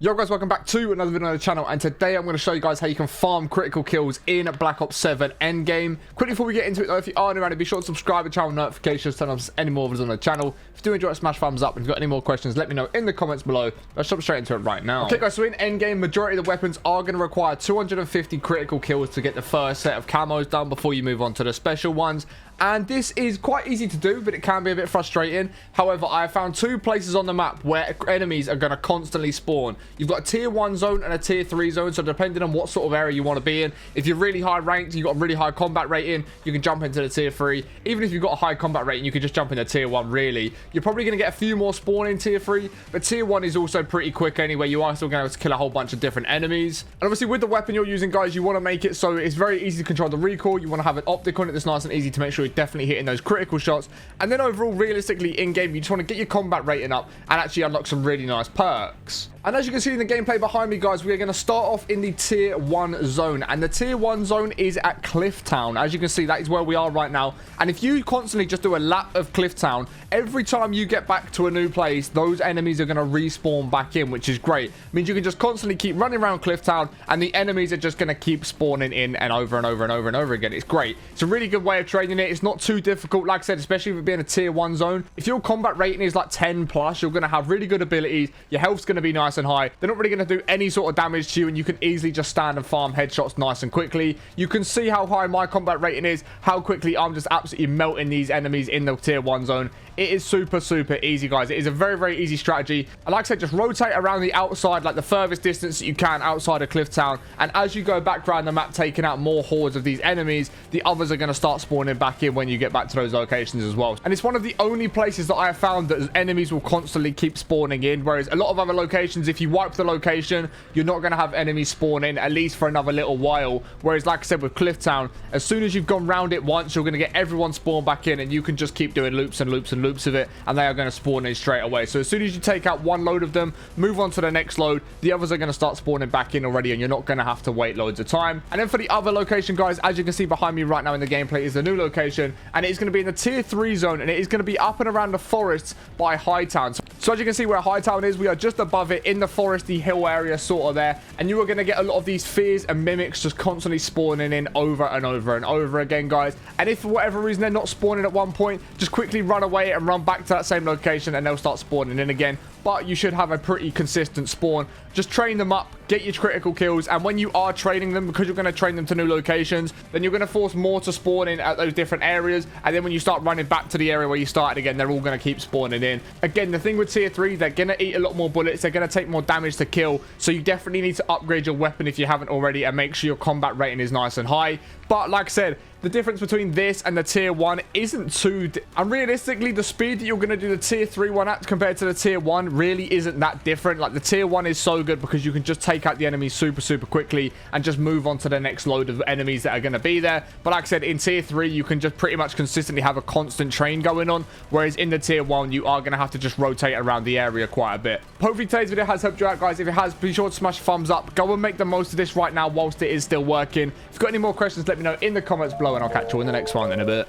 Yo guys, welcome back to another video on the channel, and today I'm going to show you guys how you can farm critical kills in Black Ops 7 Endgame. Quickly before we get into it though, if you are new around it, be sure to subscribe and channel notifications, turn on any more videos on the channel. If you do enjoy it, smash thumbs up, and if you've got any more questions, let me know in the comments below. Let's jump straight into it right now. Okay guys, so in Endgame, majority of the weapons are going to require 250 critical kills to get the first set of camos done before you move on to the special ones. And this is quite easy to do, but it can be a bit frustrating. However, I have found two places on the map where enemies are going to constantly spawn. You've got a tier 1 zone and a tier 3 zone, so depending on what sort of area you want to be in, if you're really high ranked, you've got a really high combat rating, you can jump into the tier 3. Even if you've got a high combat rating, you can just jump into tier 1 really. You're probably going to get a few more spawn in tier 3, but tier 1 is also pretty quick anyway. You are still going to kill a whole bunch of different enemies. And obviously with the weapon you're using, guys, you want to make it so it's very easy to control the recoil. You want to have an optic on it that's nice and easy to make sure you're definitely hitting those critical shots. And then overall, realistically, in game, you just want to get your combat rating up and actually unlock some really nice perks. And as you can see in the gameplay behind me, guys, we are going to start off in the tier 1 zone, and the tier 1 zone is at Cliff Town. As you can see, that is where we are right now. And if you constantly just do a lap of Cliff Town, every time you get back to a new place, those enemies are going to respawn back in, which is great. It means you can just constantly keep running around Cliff Town, and the enemies are just going to keep spawning in and over and over and over and over again. It's great. It's a really good way of training it. It's not too difficult, like I said, especially with it being a tier 1 zone. If your combat rating is like 10 plus, you're going to have really good abilities. Your health's going to be nice and high. They're not really going to do any sort of damage to you, and you can easily just stand and farm headshots nice and quickly. You can see how high my combat rating is, how quickly I'm just absolutely melting these enemies in the tier 1 zone. It is super easy, guys. It is a very easy strategy. And like I said, just rotate around the outside, like the furthest distance that you can outside of Cliff Town. And as you go back around the map, taking out more hordes of these enemies, the others are going to start spawning back in when you get back to those locations as well. And it's one of the only places that I have found that enemies will constantly keep spawning in. Whereas a lot of other locations, if you wipe the location, you're not going to have enemies spawn in, at least for another little while. Whereas, like I said, with Cliff Town, as soon as you've gone round it once, you're going to get everyone spawn back in, and you can just keep doing loops and loops and loops of it, and they are going to spawn in straight away. So as soon as you take out one load of them, move on to the next load, the others are going to start spawning back in already, and you're not going to have to wait loads of time. And then for the other location, guys, as you can see behind me right now in the gameplay, is the new location, and it's going to be in the tier 3 zone, and it is going to be up and around the forests by Hightown. So as you can see where Hightown is, we are just above it in the foresty hill area sort of there, and you are going to get a lot of these fears and mimics just constantly spawning in over and over and over again, guys. And if for whatever reason they're not spawning at one point, just quickly run away and run back to that same location, and they'll start spawning in again. But you should have a pretty consistent spawn. Just train them up, get your critical kills, and when you are training them, because you're going to train them to new locations, then you're going to force more to spawn in at those different areas. And then when you start running back to the area where you started again, they're all going to keep spawning in. Again, the thing with tier 3, they're going to eat a lot more bullets, they're going to take more damage to kill, so you definitely need to upgrade your weapon if you haven't already, and make sure your combat rating is nice and high. But like I said, the difference between this and the tier 1 isn't too... And realistically, the speed that you're going to do the tier 3 one at compared to the tier 1 really isn't that different. Like, the tier 1 is so good because you can just take out the enemies super quickly and just move on to the next load of enemies that are going to be there. But like I said, in tier 3, you can just pretty much consistently have a constant train going on. Whereas in the tier 1, you are going to have to just rotate around the area quite a bit. Hopefully today's video has helped you out, guys. If it has, be sure to smash thumbs up. Go and make the most of this right now whilst it is still working. If you've got any more questions, let me know in the comments below, and I'll catch you in the next one in a bit.